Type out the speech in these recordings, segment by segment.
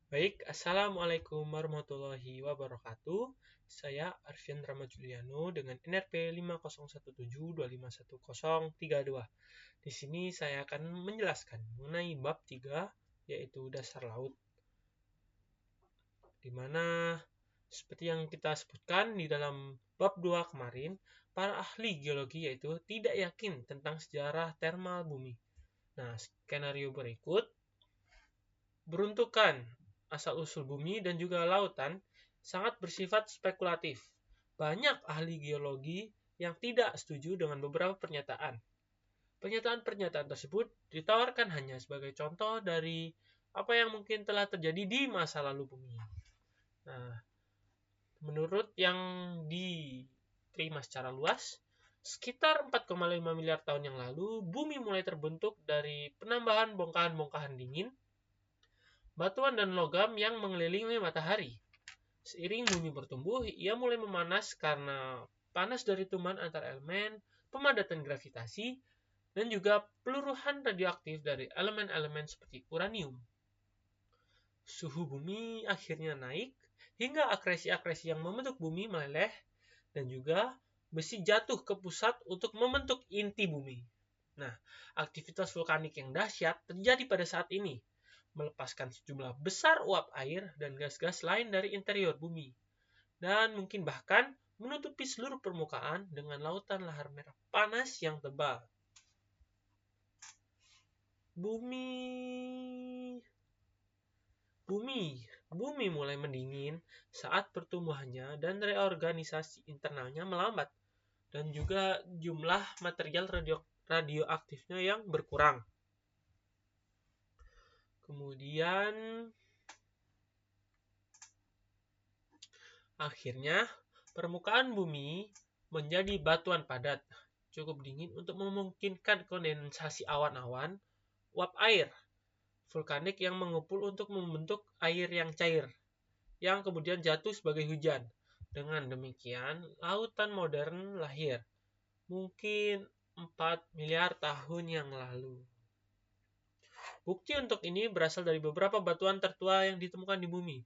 Baik, Assalamualaikum warahmatullahi wabarakatuh. Saya Arfian Rama Juliano dengan NRP 50172511032. Di sini saya akan menjelaskan mengenai bab 3, yaitu dasar laut. Di mana seperti yang kita sebutkan di dalam bab 2 kemarin, para ahli geologi yaitu tidak yakin tentang sejarah termal bumi. Nah, skenario berikut beruntukan asal-usul bumi dan juga lautan sangat bersifat spekulatif. Banyak ahli geologi yang tidak setuju dengan beberapa pernyataan. Pernyataan-pernyataan tersebut ditawarkan hanya sebagai contoh dari apa yang mungkin telah terjadi di masa lalu bumi. Nah, menurut yang diterima secara luas, sekitar 4,5 miliar tahun yang lalu, bumi mulai terbentuk dari penambahan bongkahan-bongkahan dingin, batuan dan logam yang mengelilingi matahari. Seiring bumi bertumbuh, ia mulai memanas karena panas dari tumbuhan antar elemen, pemadatan gravitasi, dan juga peluruhan radioaktif dari elemen-elemen seperti uranium. Suhu bumi akhirnya naik hingga akresi-akresi yang membentuk bumi meleleh dan juga besi jatuh ke pusat untuk membentuk inti bumi. Nah, aktivitas vulkanik yang dahsyat terjadi pada saat ini, melepaskan sejumlah besar uap air dan gas-gas lain dari interior bumi, dan mungkin bahkan menutupi seluruh permukaan dengan lautan lahar merah panas yang tebal. Bumi mulai mendingin saat pertumbuhannya dan reorganisasi internalnya melambat, dan juga jumlah material radioaktifnya yang berkurang. Kemudian akhirnya permukaan bumi menjadi batuan padat, cukup dingin untuk memungkinkan kondensasi awan-awan uap air vulkanik yang mengumpul untuk membentuk air yang cair, yang kemudian jatuh sebagai hujan. Dengan demikian, lautan modern lahir, mungkin 4 miliar tahun yang lalu. Bukti untuk ini berasal dari beberapa batuan tertua yang ditemukan di bumi,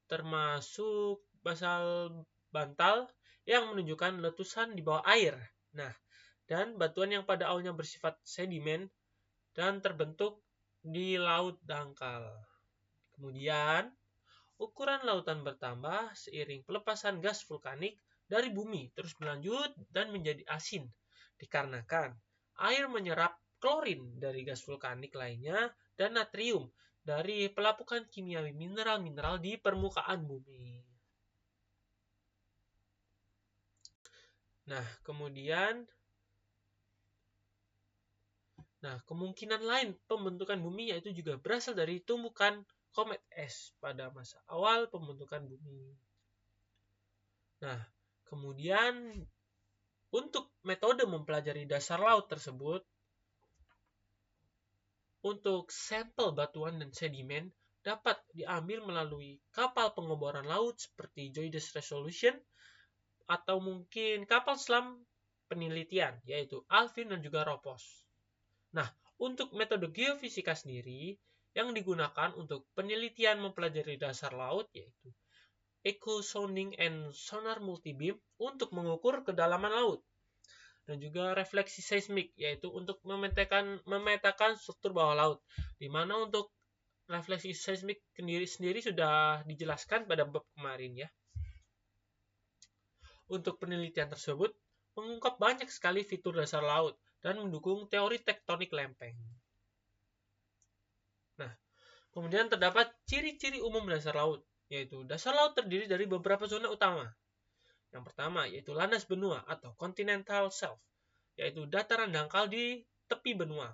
termasuk basal bantal yang menunjukkan letusan di bawah air. Nah, dan batuan yang pada awalnya bersifat sedimen dan terbentuk di laut dangkal. Kemudian, ukuran lautan bertambah seiring pelepasan gas vulkanik dari bumi terus berlanjut dan menjadi asin dikarenakan air menyerap klorin dari gas vulkanik lainnya dan natrium dari pelapukan kimiawi mineral-mineral di permukaan bumi. Nah, kemungkinan lain pembentukan bumi yaitu juga berasal dari tumbukan komet es pada masa awal pembentukan bumi. Nah, kemudian untuk metode mempelajari dasar laut tersebut, untuk sampel batuan dan sedimen dapat diambil melalui kapal pengeboran laut seperti JOIDES Resolution atau mungkin kapal selam penelitian yaitu Alvin dan juga Ropos. Nah, untuk metode geofisika sendiri yang digunakan untuk penelitian mempelajari dasar laut yaitu echo sounding and sonar multibeam untuk mengukur kedalaman laut, dan juga refleksi seismik yaitu untuk memetakan struktur bawah laut, di mana untuk refleksi seismik sendiri sudah dijelaskan pada bab kemarin ya. Untuk penelitian tersebut mengungkap banyak sekali fitur dasar laut dan mendukung teori tektonik lempeng. Nah, kemudian terdapat ciri-ciri umum dasar laut, yaitu dasar laut terdiri dari beberapa zona utama. Yang pertama yaitu landas benua atau continental shelf, yaitu dataran dangkal di tepi benua,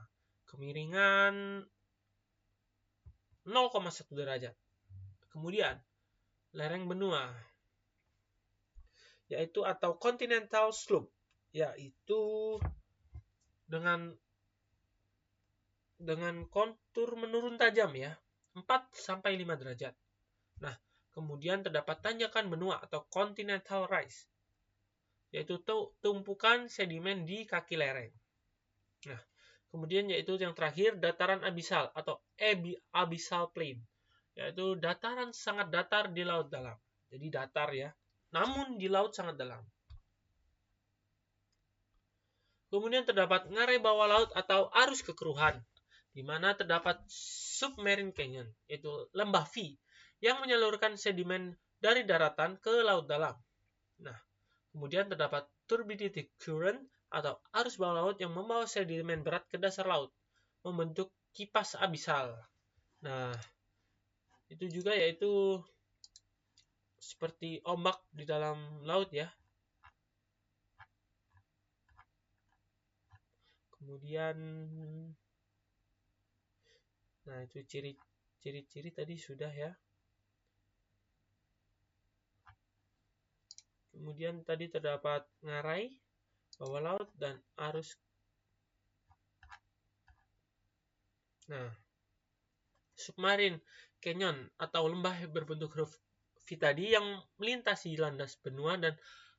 kemiringan 0,1 derajat. Kemudian lereng benua, yaitu atau continental slope, yaitu dengan kontur menurun tajam ya, 4 sampai 5 derajat. Nah, kemudian terdapat tanjakan benua atau continental rise, yaitu tumpukan sedimen di kaki lereng. Nah, kemudian yaitu yang terakhir dataran abisal atau abyssal plain, yaitu dataran sangat datar di laut dalam. Jadi datar ya, namun di laut sangat dalam. Kemudian terdapat ngarai bawah laut atau arus kekeruhan, di mana terdapat submarine canyon, yaitu lembah V, yang menyalurkan sedimen dari daratan ke laut dalam. Nah, kemudian terdapat turbidity current atau arus bawah laut yang membawa sedimen berat ke dasar laut, membentuk kipas abisal. Nah, itu juga yaitu seperti ombak di dalam laut ya. Kemudian, nah itu ciri-ciri tadi sudah ya. Kemudian tadi terdapat ngarai bawah laut dan arus. Nah, submarine canyon atau lembah berbentuk huruf V tadi yang melintasi landas benua dan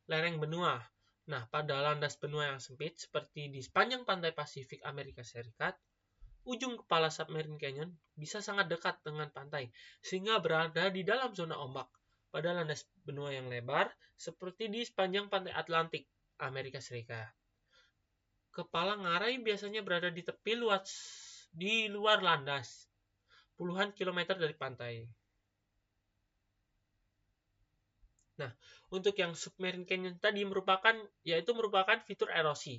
lereng benua. Nah, pada landas benua yang sempit seperti di sepanjang pantai Pasifik Amerika Serikat, ujung kepala submarine canyon bisa sangat dekat dengan pantai sehingga berada di dalam zona ombak. Pada landas benua yang lebar seperti di sepanjang pantai Atlantik Amerika Serikat, kepala ngarai biasanya berada di tepi luas di luar landas, puluhan kilometer dari pantai. Nah, untuk yang submarine canyon tadi merupakan fitur erosi.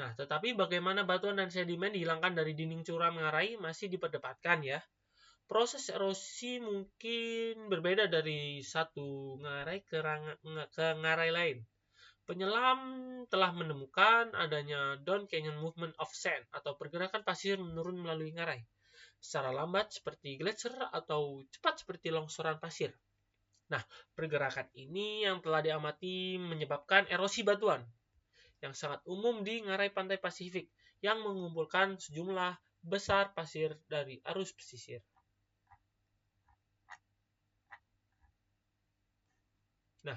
Nah, tetapi bagaimana batuan dan sedimen dihilangkan dari dinding curam ngarai masih diperdebatkan ya. Proses erosi mungkin berbeda dari satu ngarai ke ngarai lain. Penyelam telah menemukan adanya down canyon movement of sand atau pergerakan pasir menurun melalui ngarai secara lambat seperti gletser atau cepat seperti longsoran pasir. Nah, pergerakan ini yang telah diamati menyebabkan erosi batuan yang sangat umum di ngarai pantai Pasifik yang mengumpulkan sejumlah besar pasir dari arus pesisir. Nah,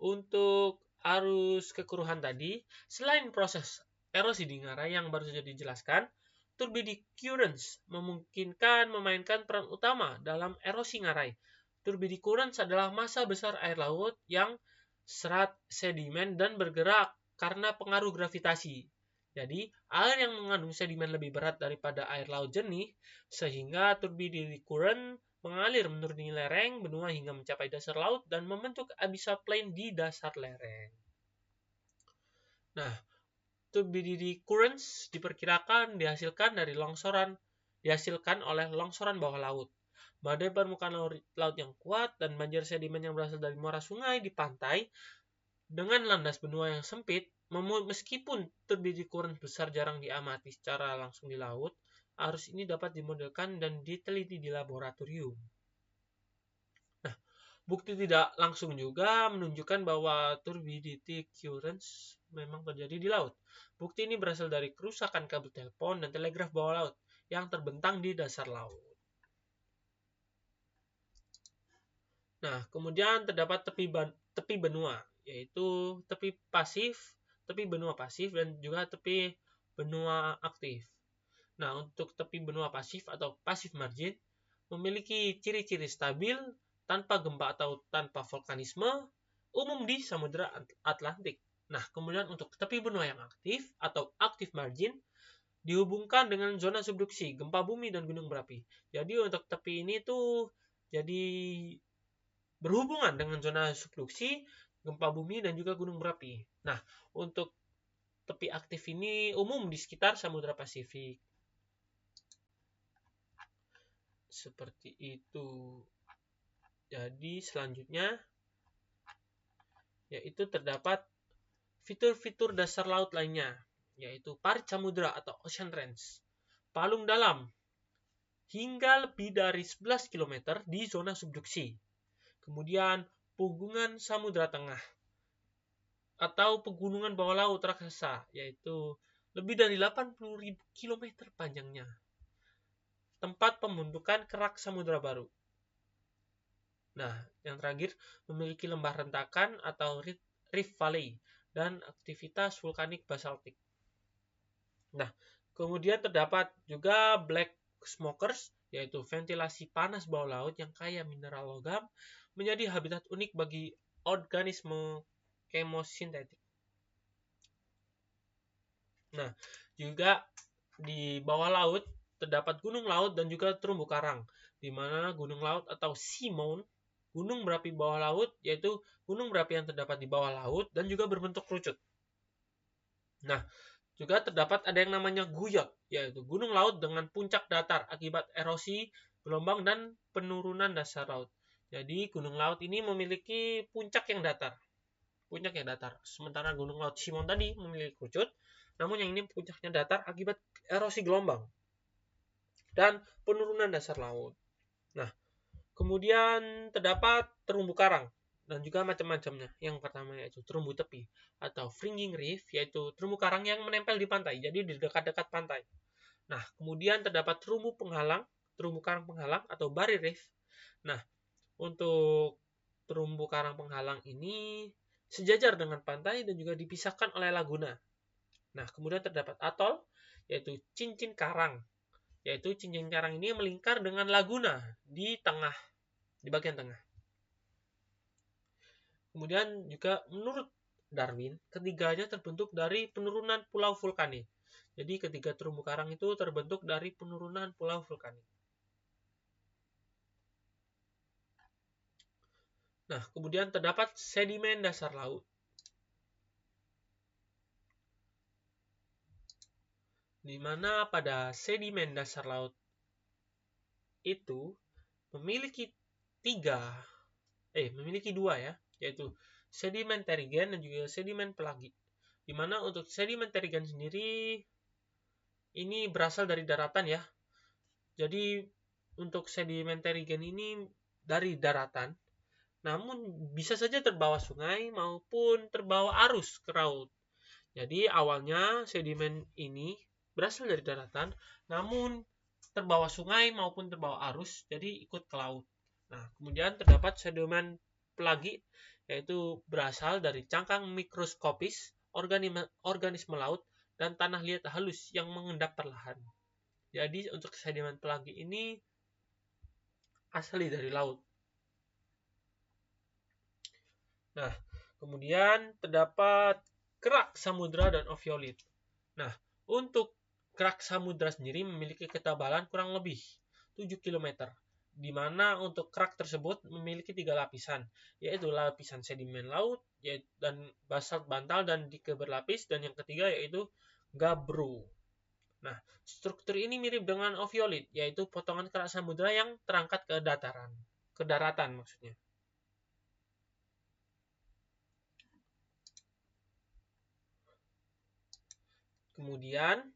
untuk arus kekeruhan tadi, selain proses erosi di ngarai yang baru saja dijelaskan, turbidity currents memungkinkan memainkan peran utama dalam erosi ngarai. Turbidity currents adalah massa besar air laut yang serat sedimen dan bergerak karena pengaruh gravitasi. Jadi, air yang mengandung sedimen lebih berat daripada air laut jernih, sehingga turbidity current mengalir menuruni lereng benua hingga mencapai dasar laut dan membentuk abyssal plain di dasar lereng. Nah, turbidity currents diperkirakan dihasilkan oleh longsoran bawah laut, badai permukaan laut yang kuat, dan banjir sedimen yang berasal dari muara sungai di pantai. Dengan landas benua yang sempit, meskipun turbidity currents besar jarang diamati secara langsung di laut, arus ini dapat dimodelkan dan diteliti di laboratorium. Nah, bukti tidak langsung juga menunjukkan bahwa turbidity currents memang terjadi di laut. Bukti ini berasal dari kerusakan kabel telepon dan telegraf bawah laut yang terbentang di dasar laut. Nah, kemudian terdapat tepi benua, yaitu tepi benua pasif, dan juga tepi benua aktif. Nah, untuk tepi benua pasif atau passive margin memiliki ciri-ciri stabil, tanpa gempa atau tanpa vulkanisme, umum di Samudra Atlantik. Nah, kemudian untuk tepi benua yang aktif atau active margin dihubungkan dengan zona subduksi, gempa bumi dan gunung berapi. Jadi untuk tepi ini tuh jadi berhubungan dengan zona subduksi, gempa bumi dan juga gunung berapi. Nah, untuk tepi aktif ini umum di sekitar Samudra Pasifik. Seperti itu. Jadi selanjutnya yaitu terdapat fitur-fitur dasar laut lainnya, yaitu parit samudra atau ocean trench, palung dalam hingga lebih dari 11 km di zona subduksi. Kemudian punggungan samudra tengah atau pegunungan bawah laut raksasa, yaitu lebih dari 80.000 km panjangnya. Tempat pembentukan kerak samudra baru. Nah, yang terakhir memiliki lembah rentakan atau Rift Valley dan aktivitas vulkanik basaltik. Nah, kemudian terdapat juga black smokers yaitu ventilasi panas bawah laut yang kaya mineral logam, menjadi habitat unik bagi organisme kemosintetik. Nah, juga di bawah laut terdapat gunung laut dan juga terumbu karang, di mana gunung laut atau seamound, gunung berapi bawah laut, yaitu gunung berapi yang terdapat di bawah laut dan juga berbentuk kerucut. Nah, juga terdapat ada yang namanya guyot, yaitu gunung laut dengan puncak datar akibat erosi, gelombang, dan penurunan dasar laut. Jadi, gunung laut ini memiliki puncak yang datar. Sementara gunung laut Simon tadi memiliki kerucut, namun yang ini puncaknya datar akibat erosi gelombang dan penurunan dasar laut. Nah, kemudian terdapat terumbu karang dan juga macam-macamnya. Yang pertama yaitu terumbu tepi atau fringing reef, yaitu terumbu karang yang menempel di pantai, jadi di dekat-dekat pantai. Nah, kemudian terdapat terumbu karang penghalang atau barrier reef. Nah, untuk terumbu karang penghalang ini sejajar dengan pantai dan juga dipisahkan oleh laguna. Nah, kemudian terdapat atol, yaitu cincin karang. Yaitu cincin karang ini melingkar dengan laguna di bagian tengah. Kemudian juga menurut Darwin, ketiganya terbentuk dari penurunan pulau vulkanik. Jadi ketiga terumbu karang itu terbentuk dari penurunan pulau vulkanik. Nah, kemudian terdapat sedimen dasar laut. Di mana pada sedimen dasar laut itu memiliki dua ya, yaitu sedimentary gen dan juga sedimen pelagi. Di mana untuk sedimentary gen sendiri ini berasal dari daratan ya. Jadi untuk sedimentary gen ini dari daratan, namun bisa saja terbawa sungai maupun terbawa arus ke laut. Jadi awalnya sedimen ini berasal dari daratan, namun terbawa sungai maupun terbawa arus, jadi ikut ke laut. Nah, kemudian terdapat sedimen pelagi, yaitu berasal dari cangkang mikroskopis, organisme laut, dan tanah liat halus yang mengendap perlahan. Jadi untuk sedimen pelagi ini asli dari laut. Nah, kemudian terdapat kerak samudra dan oviolit. Nah, untuk kerak samudra sendiri memiliki ketebalan kurang lebih 7 km, di mana untuk kerak tersebut memiliki 3 lapisan, yaitu lapisan sedimen laut dan basalt bantal dan dike berlapis, dan yang ketiga yaitu gabbro. Nah, struktur ini mirip dengan oviolit, yaitu potongan kerak samudra yang terangkat ke daratan maksudnya. Kemudian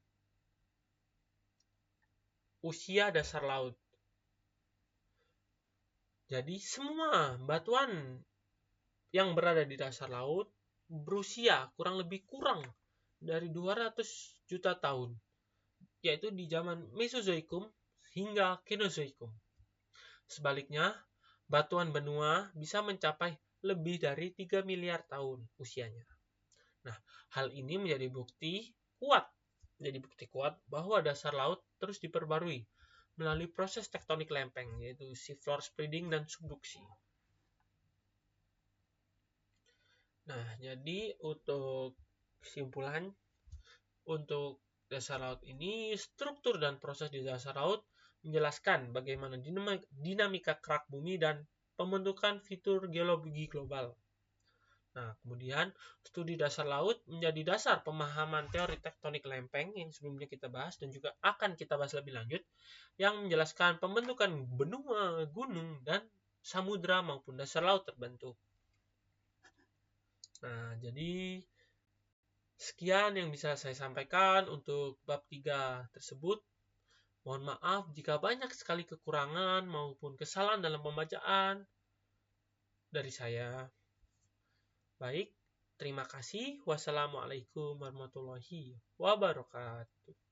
usia dasar laut. Jadi semua batuan yang berada di dasar laut berusia kurang dari 200 juta tahun, yaitu di zaman Mesozoikum hingga Kenozoikum. Sebaliknya, batuan benua bisa mencapai lebih dari 3 miliar tahun usianya. Nah, hal ini menjadi bukti kuat bahwa dasar laut terus diperbarui melalui proses tektonik lempeng, yaitu seafloor spreading dan subduksi. Nah, jadi untuk kesimpulan, untuk dasar laut ini, struktur dan proses di dasar laut menjelaskan bagaimana dinamika kerak bumi dan pembentukan fitur geologi global. Nah, kemudian studi dasar laut menjadi dasar pemahaman teori tektonik lempeng yang sebelumnya kita bahas dan juga akan kita bahas lebih lanjut, yang menjelaskan pembentukan benua, gunung, dan samudra maupun dasar laut terbentuk. Nah, jadi sekian yang bisa saya sampaikan untuk bab 3 tersebut. Mohon maaf jika banyak sekali kekurangan maupun kesalahan dalam pembacaan dari saya. Baik, terima kasih. Wassalamualaikum warahmatullahi wabarakatuh.